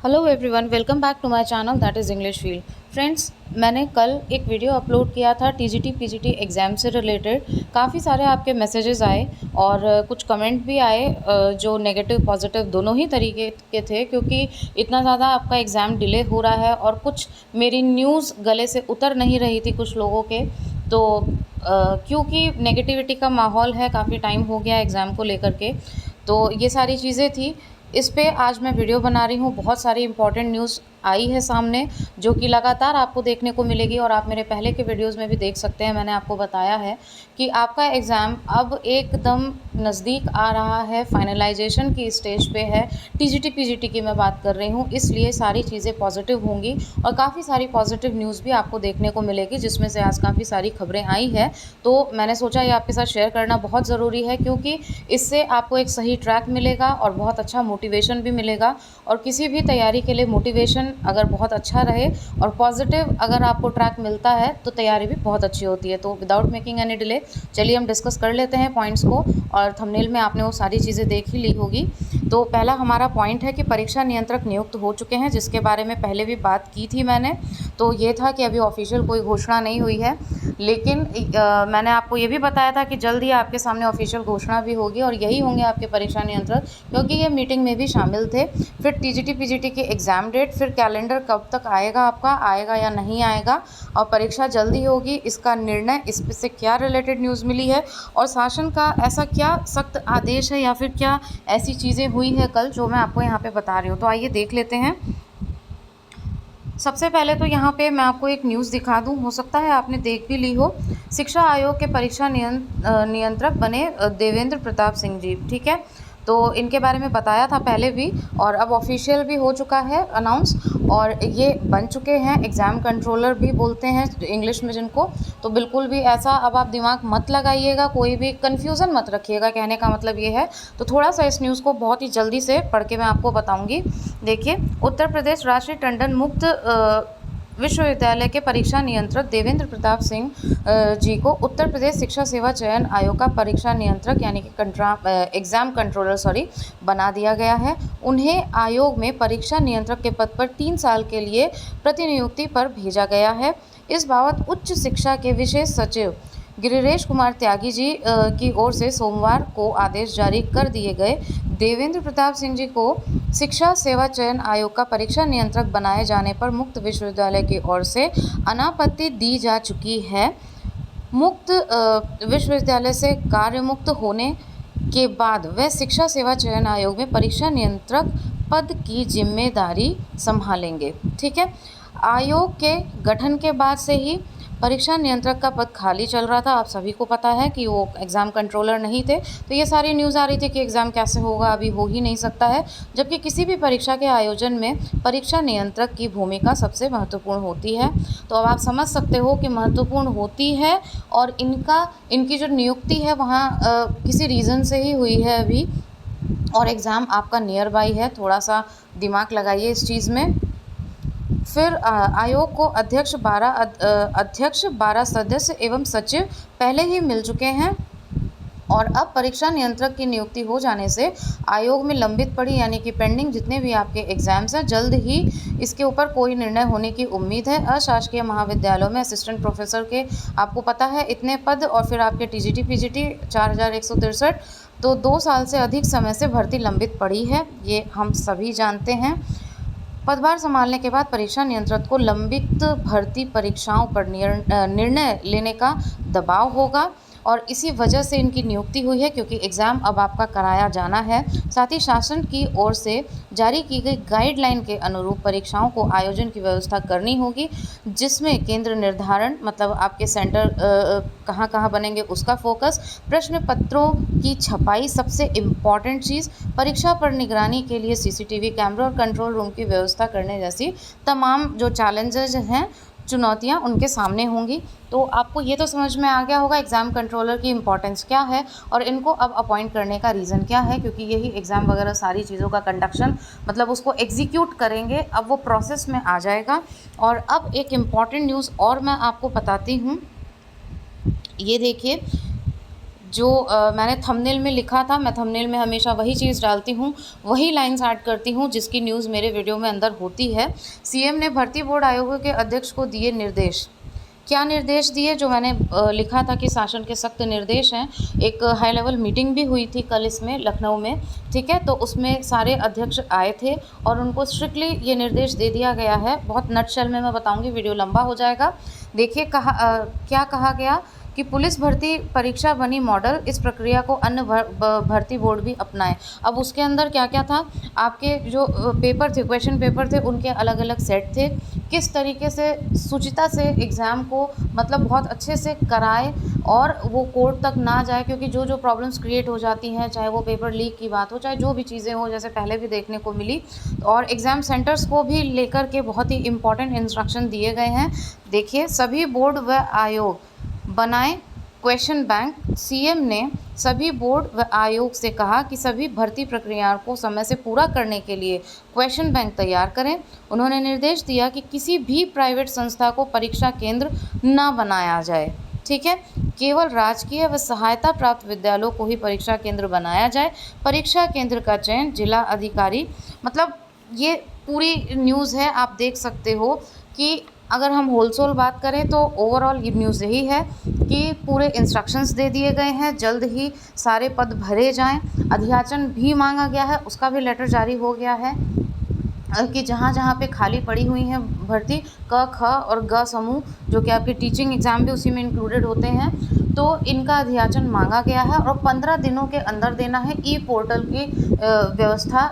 Hello everyone, welcome back to my channel that is English field. Friends, मैंने कल एक video upload किया था टीजीटी पीजीटी एग्ज़ाम से रिलेटेड। काफ़ी सारे आपके मैसेजेस आए और कुछ कमेंट भी आए जो नेगेटिव पॉजिटिव दोनों ही तरीके के थे, क्योंकि इतना ज़्यादा आपका एग्ज़ाम डिले हो रहा है और कुछ मेरी न्यूज़ गले से उतर नहीं रही थी कुछ लोगों के। तो क्योंकि नेगेटिविटी का माहौल है, काफ़ी टाइम हो गया एग्ज़ाम को लेकर के, तो ये सारी चीज़ें थी। इस पे आज मैं वीडियो बना रही हूँ। बहुत सारी इंपॉर्टेंट न्यूज़ आई है सामने, जो कि लगातार आपको देखने को मिलेगी और आप मेरे पहले के वीडियोस में भी देख सकते हैं। मैंने आपको बताया है कि आपका एग्ज़ाम अब एकदम नज़दीक आ रहा है, फाइनलाइजेशन की स्टेज पे है। टीजीटी पीजीटी की मैं बात कर रही हूँ, इसलिए सारी चीज़ें पॉजिटिव होंगी और काफ़ी सारी पॉजिटिव न्यूज़ भी आपको देखने को मिलेगी, जिसमें से आज काफ़ी सारी खबरें आई हैं। तो मैंने सोचा ये आपके साथ शेयर करना बहुत ज़रूरी है, क्योंकि इससे आपको एक सही ट्रैक मिलेगा और बहुत अच्छा मोटिवेशन भी मिलेगा। और किसी भी तैयारी के लिए मोटिवेशन अगर बहुत अच्छा रहे और पॉजिटिव अगर आपको ट्रैक मिलता है तो तैयारी भी बहुत अच्छी होती है। तो विदाउट मेकिंग एनी डिले चलिए हम डिस्कस कर लेते हैं पॉइंट्स को। और थंबनेल में आपने वो सारी चीज़ें देख ही ली होगी। तो पहला हमारा पॉइंट है कि परीक्षा नियंत्रक नियुक्त हो चुके हैं, जिसके बारे में पहले भी बात की थी मैंने। तो ये था कि अभी ऑफिशियल कोई घोषणा नहीं हुई है, लेकिन मैंने आपको ये भी बताया था कि जल्द ही आपके सामने ऑफिशियल घोषणा भी होगी और यही होंगे आपके परीक्षा नियंत्रक, क्योंकि ये मीटिंग में भी शामिल थे। फिर टीजीटी पीजीटी की एग्ज़ाम डेट, फिर कैलेंडर कब तक आएगा, आपका आएगा या नहीं आएगा, और परीक्षा जल्दी होगी, इसका निर्णय, इस से क्या रिलेटेड न्यूज़ मिली है और शासन का ऐसा क्या सख्त आदेश है या फिर क्या ऐसी चीज़ें हुई है कल जो मैं आपको यहाँ पे बता रही हूँ। तो आइए देख लेते हैं। सबसे पहले तो यहाँ पे मैं आपको एक न्यूज़ दिखा दूँ, हो सकता है आपने देख भी ली हो। शिक्षा आयोग के परीक्षा नियंत्रक बने देवेंद्र प्रताप सिंह जी, ठीक है। तो इनके बारे में बताया था पहले भी और अब ऑफिशियल भी हो चुका है अनाउंस, और ये बन चुके हैं एग्ज़ाम कंट्रोलर भी बोलते हैं इंग्लिश में जिनको। तो बिल्कुल भी ऐसा अब आप दिमाग मत लगाइएगा, कोई भी कन्फ्यूज़न मत रखिएगा, कहने का मतलब ये है। तो थोड़ा सा इस न्यूज़ को बहुत ही जल्दी से पढ़ के मैं आपको बताऊँगी। देखिए, उत्तर प्रदेश राष्ट्रीय टंडन मुक्त विश्वविद्यालय के परीक्षा नियंत्रक देवेंद्र प्रताप सिंह जी को उत्तर प्रदेश शिक्षा सेवा चयन आयोग का परीक्षा नियंत्रक यानी कि एग्ज़ाम कंट्रोलर बना दिया गया है। उन्हें आयोग में परीक्षा नियंत्रक के पद पर 3 साल के लिए प्रतिनियुक्ति पर भेजा गया है। इस बाबत उच्च शिक्षा के विशेष सचिव गिरिरेश कुमार त्यागी जी की ओर से सोमवार को आदेश जारी कर दिए गए। देवेंद्र प्रताप सिंह जी को शिक्षा सेवा चयन आयोग का परीक्षा नियंत्रक बनाए जाने पर मुक्त विश्वविद्यालय की ओर से अनापत्ति दी जा चुकी है। मुक्त विश्वविद्यालय से कार्य मुक्त होने के बाद वह शिक्षा सेवा चयन आयोग में परीक्षा नियंत्रक पद की जिम्मेदारी संभालेंगे, ठीक है। आयोग के गठन के बाद से ही परीक्षा नियंत्रक का पद खाली चल रहा था। आप सभी को पता है कि वो एग्ज़ाम कंट्रोलर नहीं थे, तो ये सारी न्यूज़ आ रही थी कि एग्ज़ाम कैसे होगा, अभी हो ही नहीं सकता है। जबकि किसी भी परीक्षा के आयोजन में परीक्षा नियंत्रक की भूमिका सबसे महत्वपूर्ण होती है। तो अब आप समझ सकते हो कि महत्वपूर्ण होती है और इनकी जो नियुक्ति है वहाँ किसी रीज़न से ही हुई है अभी, और एग्ज़ाम आपका नियर बाई है। थोड़ा सा दिमाग लगाइए इस चीज़ में। फिर आयोग को अध्यक्ष 12 सदस्य एवं सचिव पहले ही मिल चुके हैं और अब परीक्षा नियंत्रक की नियुक्ति हो जाने से आयोग में लंबित पड़ी यानी कि पेंडिंग जितने भी आपके एग्जाम्स हैं, जल्द ही इसके ऊपर कोई निर्णय होने की उम्मीद है। अशासकीय महाविद्यालयों में असिस्टेंट प्रोफेसर के आपको पता है इतने पद, और फिर आपके टीजीटी पीजीटी 4163, तो 2 साल से अधिक समय से भर्ती लंबित पड़ी है, ये हम सभी जानते हैं। पदभार संभालने के बाद परीक्षा नियंत्रक को लंबित भर्ती परीक्षाओं पर निर्णय लेने का दबाव होगा और इसी वजह से इनकी नियुक्ति हुई है, क्योंकि एग्ज़ाम अब आपका कराया जाना है। साथ ही शासन की ओर से जारी की गई गाइडलाइन के अनुरूप परीक्षाओं को आयोजन की व्यवस्था करनी होगी, जिसमें केंद्र निर्धारण मतलब आपके सेंटर कहाँ कहाँ बनेंगे उसका फोकस, प्रश्न पत्रों की छपाई, सबसे इम्पॉर्टेंट चीज़, परीक्षा पर निगरानी के लिए सीसीटीवी कैमरा और कंट्रोल रूम की व्यवस्था करने जैसी तमाम जो चैलेंजेज हैं, चुनौतियां उनके सामने होंगी। तो आपको ये तो समझ में आ गया होगा एग्ज़ाम कंट्रोलर की इम्पोर्टेंस क्या है और इनको अब अपॉइंट करने का रीज़न क्या है, क्योंकि यही एग्ज़ाम वगैरह सारी चीज़ों का कंडक्शन मतलब उसको एग्जीक्यूट करेंगे, अब वो प्रोसेस में आ जाएगा। और अब एक इम्पॉर्टेंट न्यूज़ और मैं आपको बताती हूँ, ये देखिए, जो मैंने थंबनेल में लिखा था, मैं थंबनेल में हमेशा वही चीज़ डालती हूँ, वही लाइन्स ऐड करती हूँ जिसकी न्यूज़ मेरे वीडियो में अंदर होती है। सीएम ने भर्ती बोर्ड आयोग के अध्यक्ष को दिए निर्देश। क्या निर्देश दिए? जो मैंने लिखा था कि शासन के सख्त निर्देश हैं। एक हाई लेवल मीटिंग भी हुई थी कल इसमें लखनऊ में, ठीक है? तो उसमें सारे अध्यक्ष आए थे और उनको स्ट्रिक्टली ये निर्देश दे दिया गया है। बहुत नटशेल में मैं बताऊंगी, वीडियो लंबा हो जाएगा। देखिए क्या कहा गया कि पुलिस भर्ती परीक्षा बनी मॉडल, इस प्रक्रिया को अन्य भर्ती बोर्ड भी अपनाएं। अब उसके अंदर क्या क्या था, आपके जो पेपर थे, क्वेश्चन पेपर थे, उनके अलग अलग सेट थे। किस तरीके से सुचिता से एग्ज़ाम को मतलब बहुत अच्छे से कराए और वो कोर्ट तक ना जाए, क्योंकि जो जो प्रॉब्लम्स क्रिएट हो जाती हैं, चाहे वो पेपर लीक की बात हो, चाहे जो भी चीज़ें हो, जैसे पहले भी देखने को मिली। और एग्ज़ाम सेंटर्स को भी लेकर के बहुत ही इम्पॉर्टेंट इंस्ट्रक्शन दिए गए हैं। देखिए, सभी बोर्ड व आयोग बनाए क्वेश्चन बैंक। सीएम ने सभी बोर्ड व आयोग से कहा कि सभी भर्ती प्रक्रियाओं को समय से पूरा करने के लिए क्वेश्चन बैंक तैयार करें। उन्होंने निर्देश दिया कि किसी भी प्राइवेट संस्था को परीक्षा केंद्र न बनाया जाए, ठीक है? केवल राजकीय व सहायता प्राप्त विद्यालयों को ही परीक्षा केंद्र बनाया जाए। परीक्षा केंद्र का चयन जिला अधिकारी, मतलब ये पूरी न्यूज़ है, आप देख सकते हो कि अगर हम होलसेल बात करें तो ओवरऑल ये न्यूज़ यही है कि पूरे इंस्ट्रक्शंस दे दिए गए हैं, जल्द ही सारे पद भरे जाएं। अध्याचन भी मांगा गया है, उसका भी लेटर जारी हो गया है कि जहाँ जहाँ पे खाली पड़ी हुई हैं भर्ती, क, ख और ग समूह, जो कि आपके टीचिंग एग्ज़ाम भी उसी में इंक्लूडेड होते हैं, तो इनका अध्याचन मांगा गया है और 15 दिनों के अंदर देना है। ई पोर्टल की व्यवस्था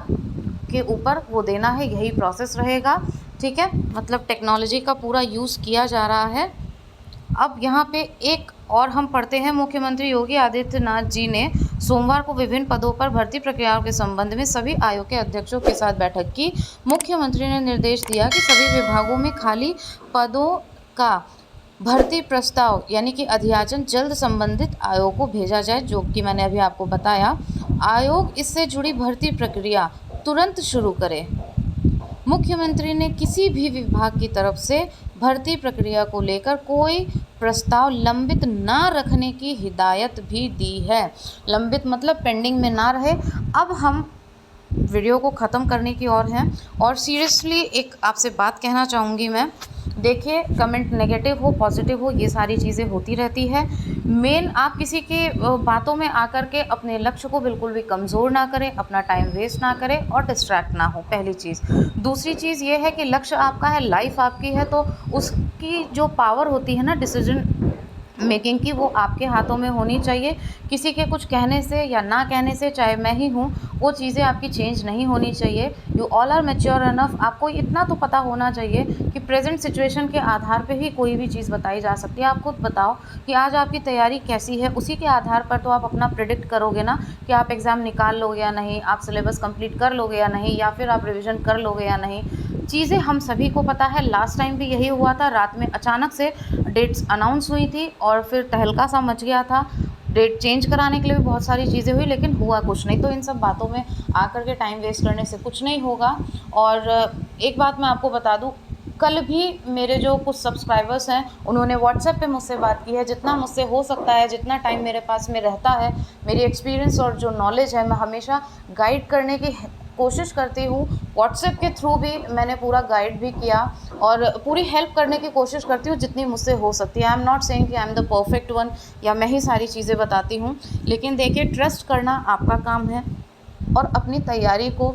के ऊपर वो देना है, यही प्रोसेस रहेगा, ठीक है? मतलब टेक्नोलॉजी का पूरा यूज़ किया जा रहा है। अब यहाँ पे एक और हम पढ़ते हैं, मुख्यमंत्री योगी आदित्यनाथ जी ने सोमवार को विभिन्न पदों पर भर्ती प्रक्रियाओं के संबंध में सभी आयोग के अध्यक्षों के साथ बैठक की। मुख्यमंत्री ने निर्देश दिया कि सभी विभागों में खाली पदों का भर्ती प्रस्ताव यानी कि अध्याचन जल्द संबंधित आयोग को भेजा जाए, जो कि मैंने अभी आपको बताया। आयोग इससे जुड़ी भर्ती प्रक्रिया तुरंत शुरू करे। मुख्यमंत्री ने किसी भी विभाग की तरफ से भर्ती प्रक्रिया को लेकर कोई प्रस्ताव लंबित ना रखने की हिदायत भी दी है। लंबित मतलब पेंडिंग में ना रहे। अब हम वीडियो को ख़त्म करने की ओर हैं और सीरियसली एक आपसे बात कहना चाहूँगी मैं। देखिए, कमेंट नेगेटिव हो पॉजिटिव हो, ये सारी चीज़ें होती रहती है। मेन आप किसी की बातों में आकर के अपने लक्ष्य को बिल्कुल भी कमज़ोर ना करें, अपना टाइम वेस्ट ना करें और डिस्ट्रैक्ट ना हो, पहली चीज़। दूसरी चीज़ ये है कि लक्ष्य आपका है, लाइफ आपकी है, तो उसकी जो पावर होती है ना डिसीजन मेकिंग की, वो आपके हाथों में होनी चाहिए। किसी के कुछ कहने से या ना कहने से, चाहे मैं ही हूँ, वो चीज़ें आपकी चेंज नहीं होनी चाहिए। You all are mature enough. आपको इतना तो पता होना चाहिए कि प्रेजेंट सिचुएशन के आधार पे ही कोई भी चीज़ बताई जा सकती है। आप खुद बताओ कि आज आपकी तैयारी कैसी है, उसी के आधार पर तो आप अपना प्रिडिक्ट करोगे ना कि आप एग्ज़ाम निकाल लोगे या नहीं, आप सिलेबस कंप्लीट कर लोगे या नहीं, या फिर आप रिविज़न कर लोगे या नहीं। चीज़ें हम सभी को पता है, लास्ट टाइम भी यही हुआ था। रात में अचानक से डेट्स अनाउंस हुई थी और फिर तहलका सा मच गया था। डेट चेंज कराने के लिए भी बहुत सारी चीज़ें हुई, लेकिन हुआ कुछ नहीं। तो इन सब बातों में आकर के टाइम वेस्ट करने से कुछ नहीं होगा। और एक बात मैं आपको बता दूं, कल भी मेरे जो कुछ सब्सक्राइबर्स हैं, उन्होंने व्हाट्सएप पे मुझसे बात की है। जितना मुझसे हो सकता है, जितना टाइम मेरे पास में रहता है, मेरी एक्सपीरियंस और जो नॉलेज है, मैं हमेशा गाइड करने की कोशिश करती हूँ। व्हाट्सएप के थ्रू भी मैंने पूरा गाइड भी किया और पूरी हेल्प करने की कोशिश करती हूँ जितनी मुझसे हो सकती है। आई एम नॉट सेइंग कि I am the perfect one या मैं ही सारी चीज़ें बताती हूँ, लेकिन देखिए, ट्रस्ट करना आपका काम है और अपनी तैयारी को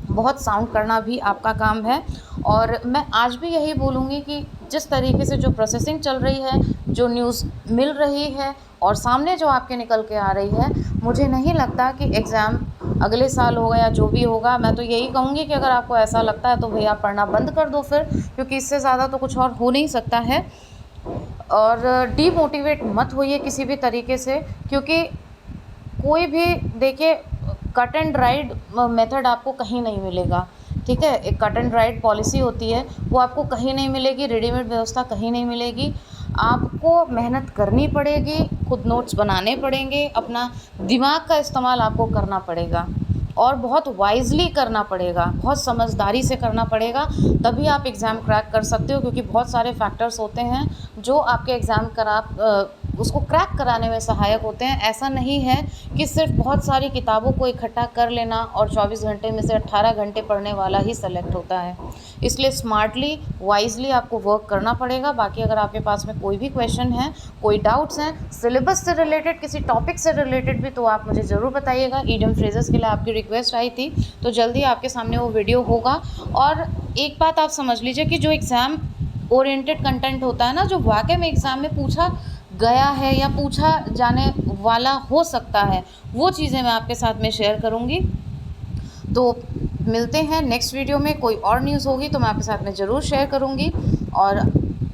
बहुत साउंड करना भी आपका काम है। और मैं आज भी यही बोलूँगी कि जिस तरीके से जो प्रोसेसिंग चल रही है, जो न्यूज़ मिल रही है और सामने जो आपके निकल के आ रही है, मुझे नहीं लगता कि एग्ज़ाम अगले साल होगा या जो भी होगा। मैं तो यही कहूँगी कि अगर आपको ऐसा लगता है तो भैया पढ़ना बंद कर दो फिर, क्योंकि इससे ज़्यादा तो कुछ और हो नहीं सकता है। और डीमोटिवेट मत होइए किसी भी तरीके से, क्योंकि कोई भी देखिए कट एंड राइड मेथड आपको कहीं नहीं मिलेगा, ठीक है? एक कट एंड राइड पॉलिसी होती है, वो आपको कहीं नहीं मिलेगी। रेडीमेड व्यवस्था कहीं नहीं मिलेगी। आपको मेहनत करनी पड़ेगी, खुद नोट्स बनाने पड़ेंगे, अपना दिमाग का इस्तेमाल आपको करना पड़ेगा और बहुत वाइजली करना पड़ेगा, बहुत समझदारी से करना पड़ेगा, तभी आप एग्ज़ाम क्रैक कर सकते हो। क्योंकि बहुत सारे फैक्टर्स होते हैं जो आपके एग्ज़ाम उसको क्रैक कराने में सहायक होते हैं। ऐसा नहीं है कि सिर्फ बहुत सारी किताबों को इकट्ठा कर लेना और 24 घंटे में से 18 घंटे पढ़ने वाला ही सेलेक्ट होता है। इसलिए स्मार्टली, वाइजली आपको वर्क करना पड़ेगा। बाकी अगर आपके पास में कोई भी क्वेश्चन है, कोई डाउट्स हैं सिलेबस से रिलेटेड, किसी टॉपिक से रिलेटेड भी, तो आप मुझे ज़रूर बताइएगा। ईडियम फ्रेजेस के लिए आपकी रिक्वेस्ट आई थी, तो जल्दी आपके सामने वो वीडियो होगा। और एक बात आप समझ लीजिए कि जो एग्ज़ाम ओरिएंटेड कंटेंट होता है ना, जो वाकई में एग्ज़ाम में पूछा गया है या पूछा जाने वाला हो सकता है, वो चीज़ें मैं आपके साथ में शेयर करूँगी। तो मिलते हैं नेक्स्ट वीडियो में। कोई और न्यूज़ होगी तो मैं आपके साथ में ज़रूर शेयर करूँगी। और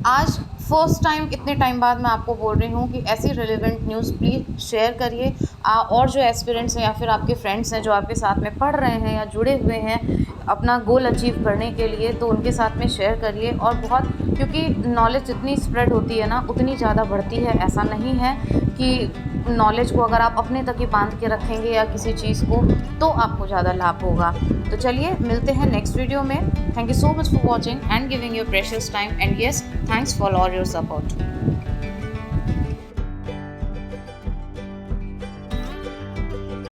आज फर्स्ट टाइम इतने टाइम बाद मैं आपको बोल रही हूँ कि ऐसी रिलेवेंट न्यूज़ प्लीज़ शेयर करिए। और जो एस्पिरेंट्स हैं या फिर आपके फ्रेंड्स हैं जो आपके साथ में पढ़ रहे हैं या जुड़े हुए हैं अपना गोल अचीव करने के लिए, तो उनके साथ में शेयर करिए। और बहुत, क्योंकि नॉलेज जितनी स्प्रेड होती है ना उतनी ज़्यादा बढ़ती है। ऐसा नहीं है कि नॉलेज को अगर आप अपने तक ही बांध के रखेंगे या किसी चीज़ को, तो आपको ज़्यादा लाभ होगा। तो चलिए मिलते हैं नेक्स्ट वीडियो में। Thank you so much for watching and giving your precious time, and yes, thanks for all your support.